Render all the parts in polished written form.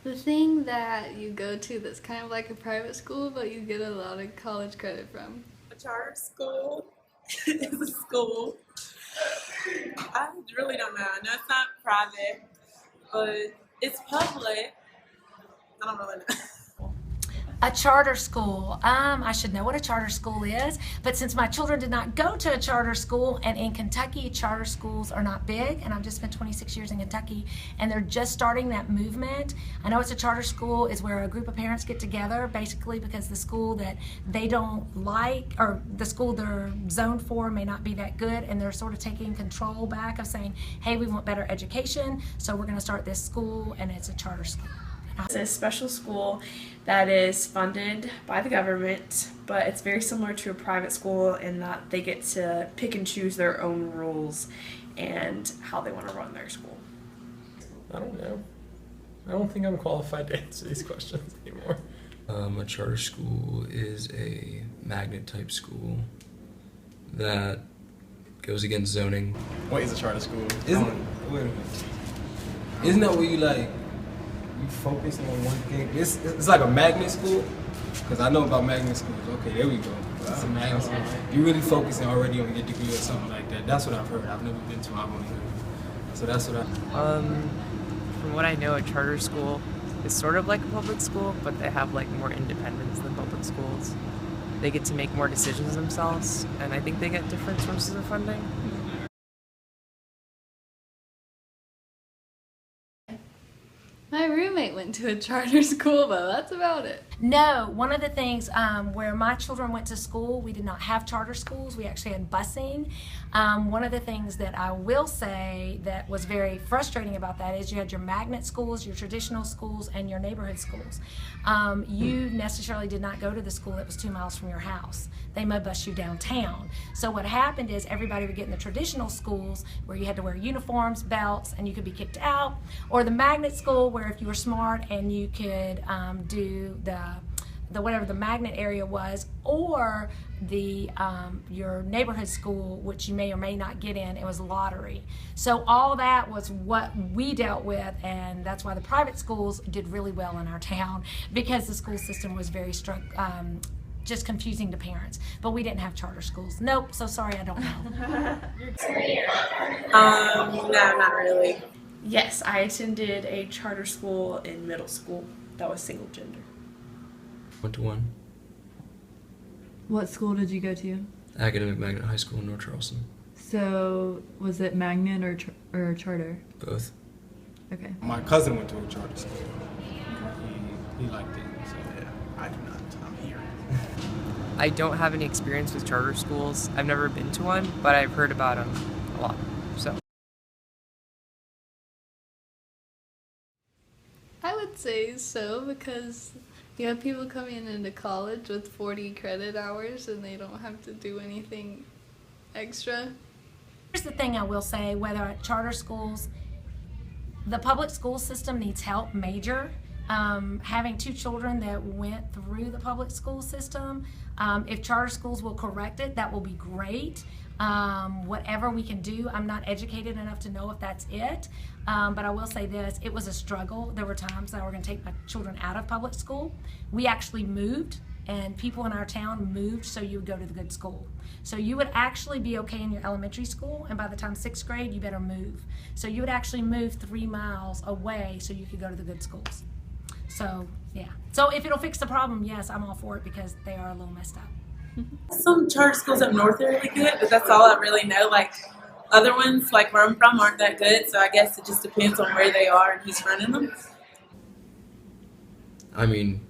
The thing that you go to that's kind of like a private school, but you get a lot of college credit from. A charter school is a school. I really don't know. I know it's not private, but it's public. I don't really know. A charter school. I should know what a charter school is, but since my children did not go to a charter school, and in Kentucky, charter schools are not big, and I've just spent 26 years in Kentucky, and they're just starting that movement. I know it's a charter school is where a group of parents get together, basically because the school that they don't like, or the school they're zoned for may not be that good, and they're sort of taking control back of saying, hey, we want better education, so we're gonna start this school, and it's a charter school. It's a special school that is funded by the government, but it's very similar to a private school in that they get to pick and choose their own rules and how they want to run their school. I don't know. I don't think I'm qualified to answer these questions anymore. A charter school is a magnet type school that goes against zoning. What is a charter school? Wait a minute. Isn't that where you focus on one thing? It's like a magnet school? Because I know about magnet schools. Okay, there we go. It's a magnet school. You're really focusing already on your degree or something like that. That's what I've heard. I've never been to, I've only heard. So that's what From what I know, a charter school is sort of like a public school, but they have like more independence than public schools. They get to make more decisions themselves, and I think they get different sources of funding. My roommate went to a charter school, but that's about it. No, one of the things where my children went to school, we did not have charter schools. We actually had busing. One of the things that I will say that was very frustrating about that is you had your magnet schools, your traditional schools, and your neighborhood schools. You necessarily did not go to the school that was 2 miles from your house. They might bus you downtown. So what happened is everybody would get in the traditional schools where you had to wear uniforms, belts, and you could be kicked out, or the magnet school where if you were smart and you could do the whatever the magnet area was, or the your neighborhood school, which you may or may not get in. It was lottery. So all that was what we dealt with, and that's why the private schools did really well in our town, because the school system was very just confusing to parents. But we didn't have charter schools. Nope, so sorry, I don't know. No, not really. Yes, I attended a charter school in middle school that was single gender. Went to one. What school did you go to? Academic Magnet High School in North Charleston. So, was it magnet or charter? Both. Okay. my cousin went to a charter school. He liked it. So Yeah, I do not. I'm here. I don't have any experience with charter schools. I've never been to one, but I've heard about them a lot. So. I would say so, because you have people coming into college with 40 credit hours and they don't have to do anything extra. Here's the thing I will say, whether at charter schools, the public school system needs help major. Having 2 children that went through the public school system, if charter schools will correct it, that will be great. Whatever we can do, I'm not educated enough to know if that's it, but I will say this, it was a struggle. There were times that I were going to take my children out of public school. We actually moved, and people in our town moved so you would go to the good school. So you would actually be okay in your elementary school, and by the time 6th grade, you better move. So you would actually move 3 miles away so you could go to the good schools. So, yeah. So if it'll fix the problem, yes, I'm all for it, because they are a little messed up. Some charter schools up north are really good, but that's all I really know. Like, other ones, like where I'm from, aren't that good, so I guess it just depends on where they are and who's running them. I mean,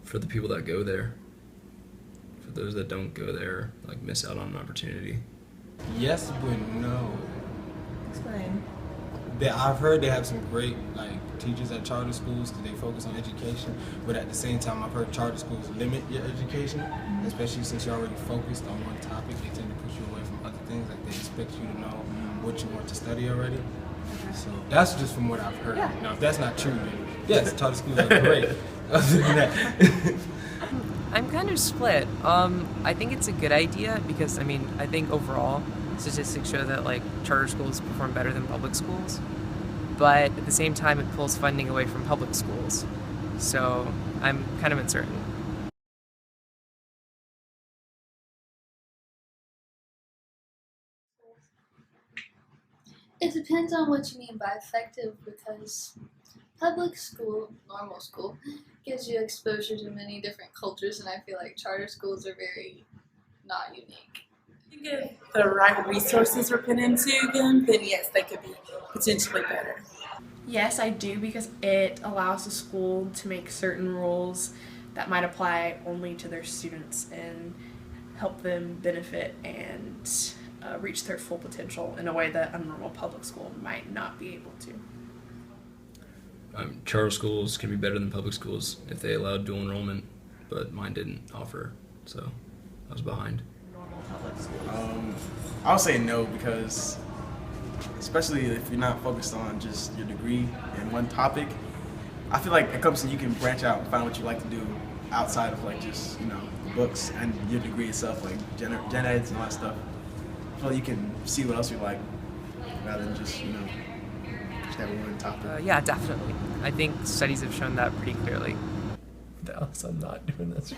for the people that go there, for those that don't go there, like, miss out on an opportunity. yes, but no. Explain. I've heard they have some great teachers at charter schools because they focus on education, but at the same time I've heard charter schools limit your education, especially since you're already focused on one topic. They tend to push you away from other things, like they expect you to know what you want to study already. So that's just from what I've heard. Yeah. Now if that's not true, then yes, charter schools are great. Other than that. I'm kind of split. I think it's a good idea because, I mean, I think overall statistics show that, like, charter schools perform better than public schools. but at the same time it pulls funding away from public schools. So I'm kind of uncertain. It depends on what you mean by effective, because public school, normal school, gives you exposure to many different cultures, and I feel like charter schools are very not unique. I think if the right resources were put into them, then yes, they could be potentially better. Yes, I do, because it allows the school to make certain rules that might apply only to their students and help them benefit and reach their full potential in a way that a normal public school might not be able to. Charter schools can be better than public schools if they allowed dual enrollment, but mine didn't offer, so I was behind. Normal public school. I would say no, because especially if you're not focused on just your degree in one topic, I feel like it comes to you can branch out and find what you like to do outside of like just the books and your degree itself, like gen eds and all that stuff. I feel like you can see what else you like rather than just just that one topic. Yeah, definitely. I think studies have shown that pretty clearly. Dallas, I'm not doing this.